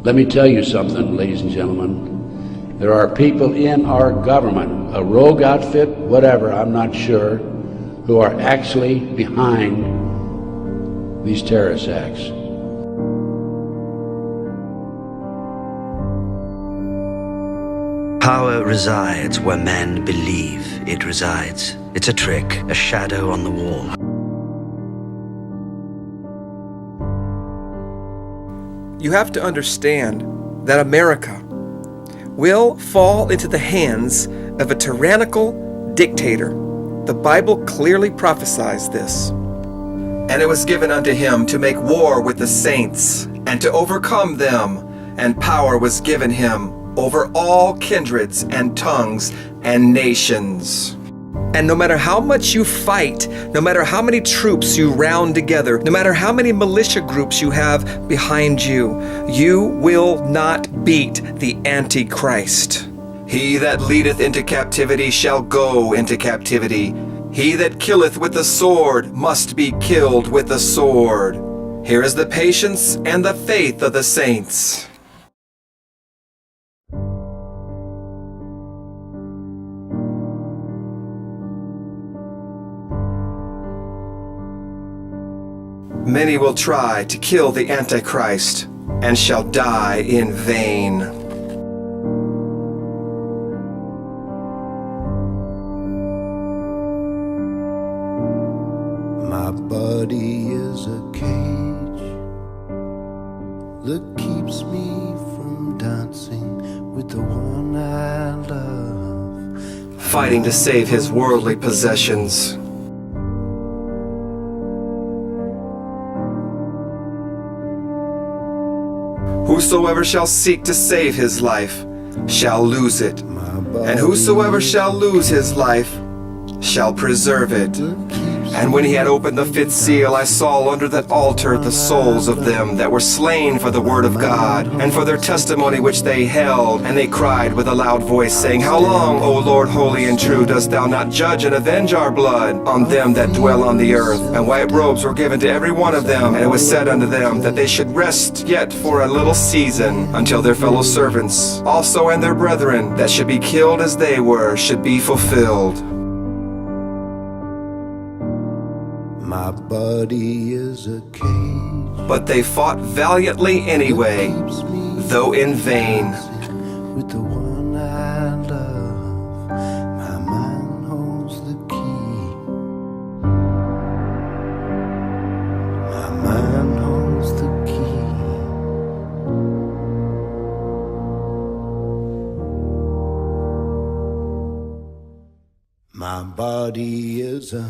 Let me tell you something, ladies and gentlemen. There are people in our government, a rogue outfit, whatever, I'm not sure, who are actually behind these terrorist acts. Power resides where men believe it resides. It's a trick, a shadow on the wall. You have to understand that America will fall into the hands of a tyrannical dictator. The Bible clearly prophesies this. And it was given unto him to make war with the saints, and to overcome them, and power was given him over all kindreds and tongues and nations. And no matter how much you fight, no matter how many troops you round together, no matter how many militia groups you have behind you, you will not beat the Antichrist. He that leadeth into captivity shall go into captivity. He that killeth with the sword must be killed with the sword. Here is the patience and the faith of the saints. Many will try to kill the Antichrist and shall die in vain. My body is a cage that keeps me from dancing with the one I love. Fighting to save his worldly possessions. Whosoever shall seek to save his life shall lose it, and whosoever shall lose his life shall preserve it. And when he had opened the fifth seal, I saw under that altar the souls of them that were slain for the word of God, and for their testimony which they held. And they cried with a loud voice, saying, How long, O Lord, holy and true, dost thou not judge and avenge our blood on them that dwell on the earth? And white robes were given to every one of them, and it was said unto them that they should rest yet for a little season, until their fellow servants also and their brethren that should be killed as they were should be fulfilled. My body is a cage, but they fought valiantly anyway, though in vain. with the one I love. My mind holds the key. My mind holds the key. My body is a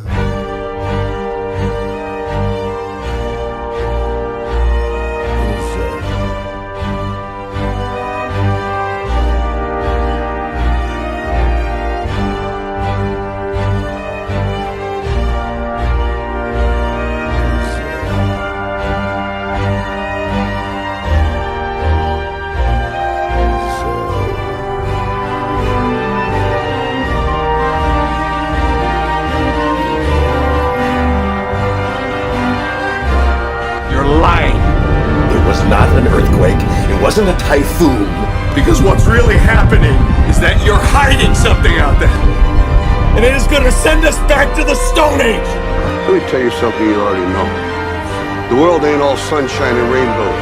not an earthquake, it wasn't a typhoon. Because what's really happening is that you're hiding something out there. And it is going to send us back to the Stone Age. Let me tell you something you already know. The world ain't all sunshine and rainbows.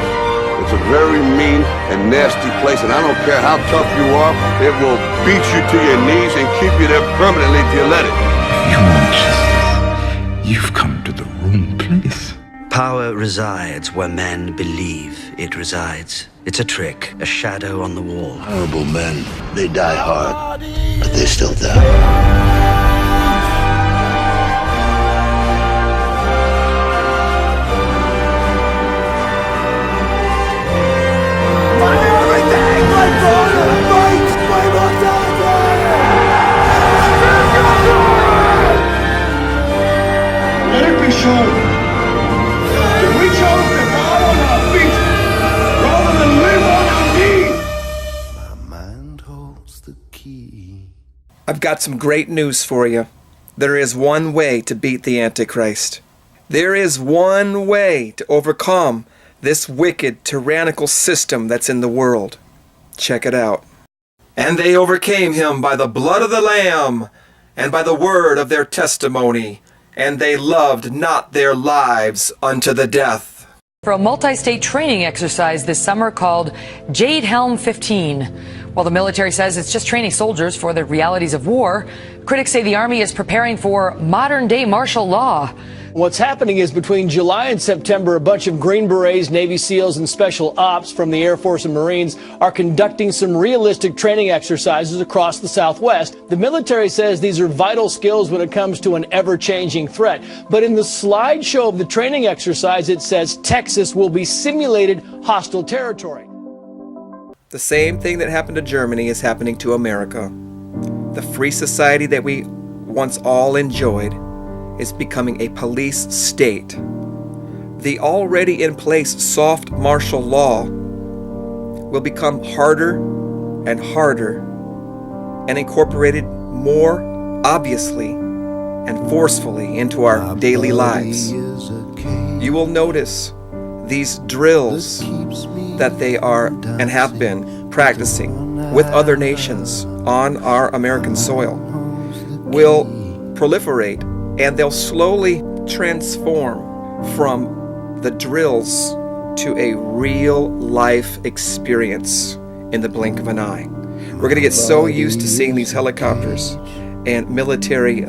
It's a very mean and nasty place, and I don't care how tough you are, it will beat you to your knees and keep you there permanently if you let it. You want justice? You've come to the wrong place. Power resides where men believe it resides. It's a trick, a shadow on the wall. Horrible men, they die hard, but they still die. Let it be shown. We chose to fall on our feet rather than live on our knees. My mind holds the key. I've got some great news for you. There is one way to beat the Antichrist. There is one way to overcome this wicked, tyrannical system that's in the world. Check it out. And they overcame him by the blood of the Lamb and by the word of their testimony, and they loved not their lives unto the death. For a multi-state training exercise this summer called Jade Helm 15. While the military says it's just training soldiers for the realities of war, critics say the Army is preparing for modern-day martial law. What's happening is between July and September, a bunch of Green Berets, Navy SEALs, and Special Ops from the Air Force and Marines are conducting some realistic training exercises across the Southwest. The military says these are vital skills when it comes to an ever-changing threat. But in the slideshow of the training exercise, it says Texas will be simulated hostile territory. The same thing that happened to Germany is happening to America. The free society that we once all enjoyed is becoming a police state. The already in place soft martial law will become harder and harder and incorporated more obviously and forcefully into our daily lives. You will notice these drills that they are and have been practicing with other nations on our American soil will proliferate, and they'll slowly transform from the drills to a real life experience in the blink of an eye. We're going to get so used to seeing these helicopters and military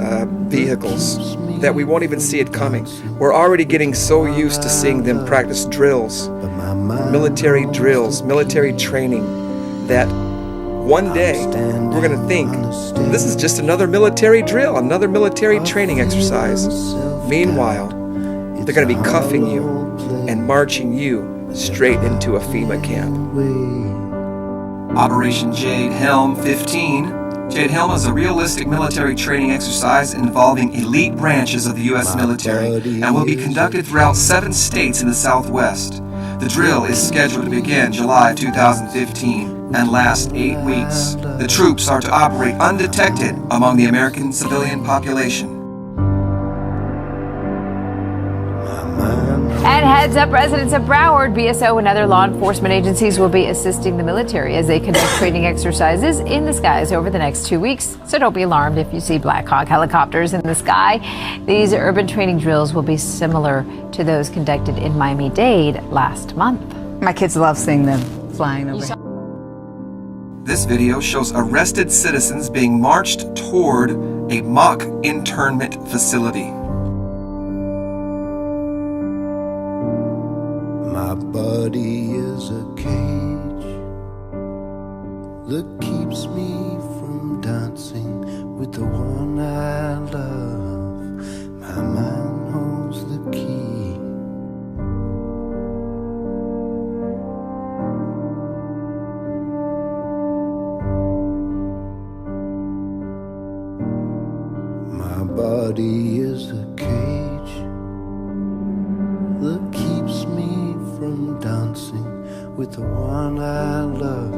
vehicles that we won't even see it coming. We're already getting so used to seeing them practice drills, military training, that one day we're going to think this is just another military drill, another military training exercise. Meanwhile, they're going to be cuffing you and marching you straight into a FEMA camp. Operation Jade Helm 15. Jade Helm is a realistic military training exercise involving elite branches of the U.S. military and will be conducted throughout 7 states in the Southwest. The drill is scheduled to begin July 2015 and last 8 weeks. The troops are to operate undetected among the American civilian population. And heads up, residents of Broward, BSO, and other law enforcement agencies will be assisting the military as they conduct training exercises in the skies over the next 2 weeks. So don't be alarmed if you see Black Hawk helicopters in the sky. These urban training drills will be similar to those conducted in Miami-Dade last month. My kids love seeing them flying over. This video shows arrested citizens being marched toward a mock internment facility. My body is a cage that keeps me from dancing with the one I love. My mind holds the key. My body is a cage that keeps me from dancing with the one I love,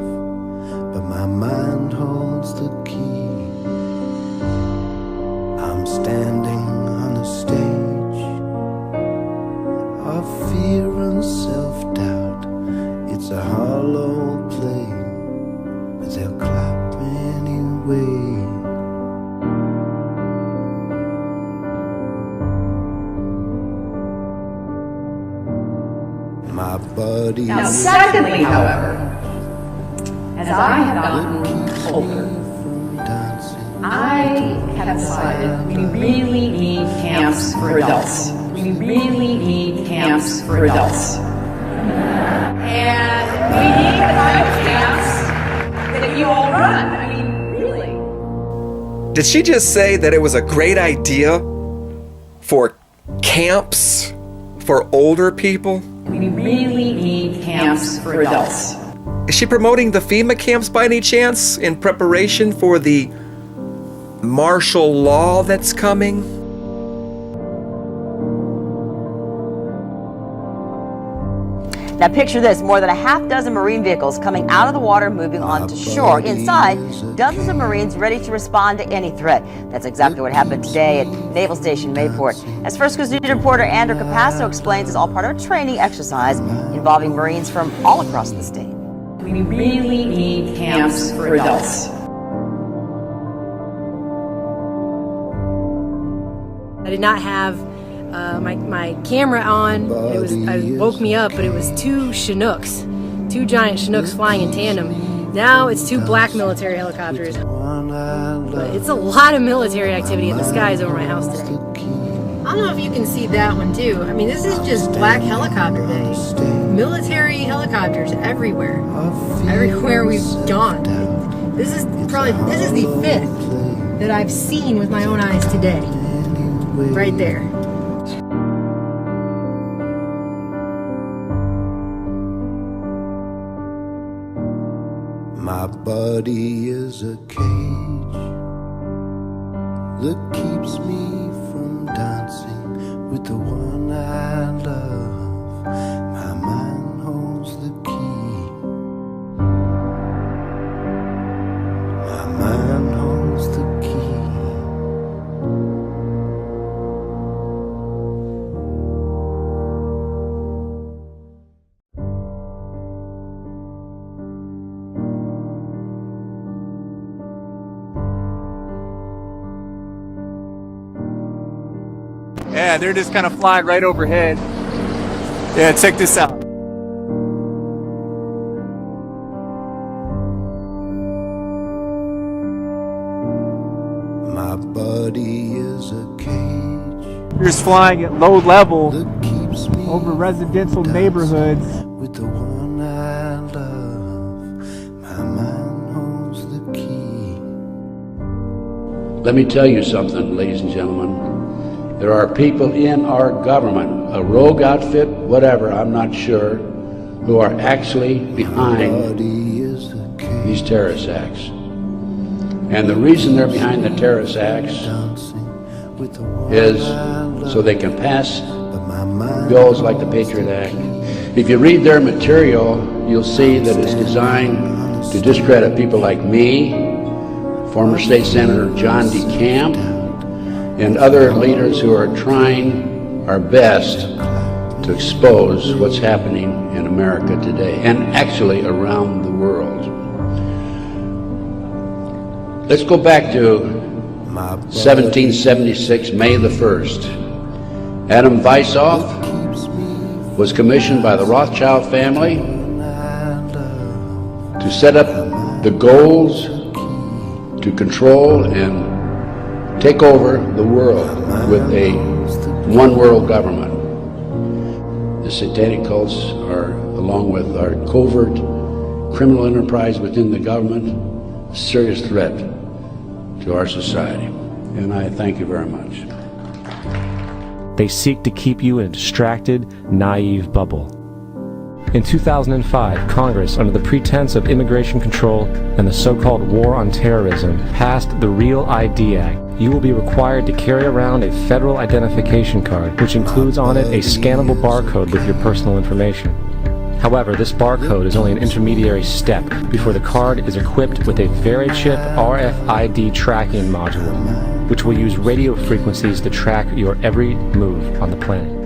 but my mind holds the key. I'm standing on a stage of fear and self-doubt. It's a hollow play, but they'll clap anyway. My body. Now, secondly, however, as I have gotten older, I have decided we really need camps for adults. We really need camps for adults. And we need the kind of camps that you all run. I mean, really. Did she just say that it was a great idea for camps for older people? We really need camps for adults. Is she promoting the FEMA camps by any chance in preparation for the martial law that's coming? Now picture this, more than a half dozen Marine vehicles coming out of the water, moving onto shore. Inside, dozens of Marines ready to respond to any threat. That's exactly what happened today at Naval Station Mayport. As First Coast News reporter Andrew Capasso explains, it's all part of a training exercise involving Marines from all across the state. We really need camps for adults. I did not have my camera on. It woke me up, but it was two Chinooks, two giant Chinooks flying in tandem. Now it's two black military helicopters. But it's a lot of military activity in the skies over my house today. I don't know if you can see that one too. I mean, this is just black helicopter day. Military helicopters everywhere. Everywhere we've gone. This is the fifth that I've seen with my own eyes today. Right there. My body is a cage that keeps me from dancing with the one I love. My mind holds the key. My mind holds the key. Yeah, they're just kind of flying right overhead. Yeah, check this out. My body is a cage. You're just flying at low level over residential neighborhoods. With the one I love, my mind holds the key. Let me tell you something, ladies and gentlemen. There are people in our government, a rogue outfit, whatever, I'm not sure, who are actually behind these terrorist acts. And the reason they're behind the terrorist acts is so they can pass bills like the Patriot Act. If you read their material, you'll see that it's designed to discredit people like me, former State Senator John D. Camp, and other leaders who are trying our best to expose what's happening in America today, and actually around the world. Let's go back to 1776, May the 1st. Adam Weishaupt was commissioned by the Rothschild family to set up the goals to control and take over the world with a one world government. The satanic cults are, along with our covert criminal enterprise within the government, a serious threat to our society. And I thank you very much. They seek to keep you in a distracted, naive bubble. In 2005, Congress, under the pretense of immigration control and the so-called War on Terrorism, passed the Real ID Act. You will be required to carry around a federal identification card, which includes on it a scannable barcode with your personal information. However, this barcode is only an intermediary step before the card is equipped with a VeriChip RFID tracking module, which will use radio frequencies to track your every move on the planet.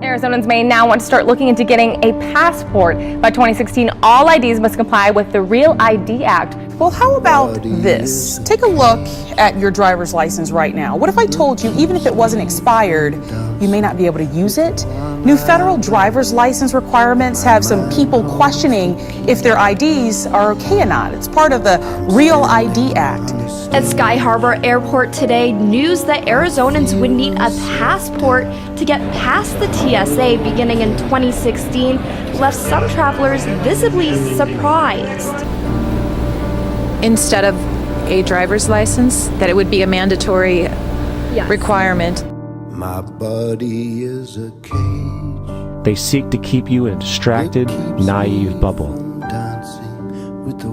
Arizonans may now want to start looking into getting a passport. By 2016, all IDs must comply with the Real ID Act. Well, how about this? Take a look at your driver's license right now. What if I told you, even if it wasn't expired, you may not be able to use it? New federal driver's license requirements have some people questioning if their IDs are okay or not. It's part of the Real ID Act. At Sky Harbor Airport today, news that Arizonans would need a passport to get past the TSA beginning in 2016 left some travelers visibly surprised. Instead of a driver's license, that it would be a mandatory requirement. My body is a cage. They seek to keep you in a distracted, naive bubble. Dancing with the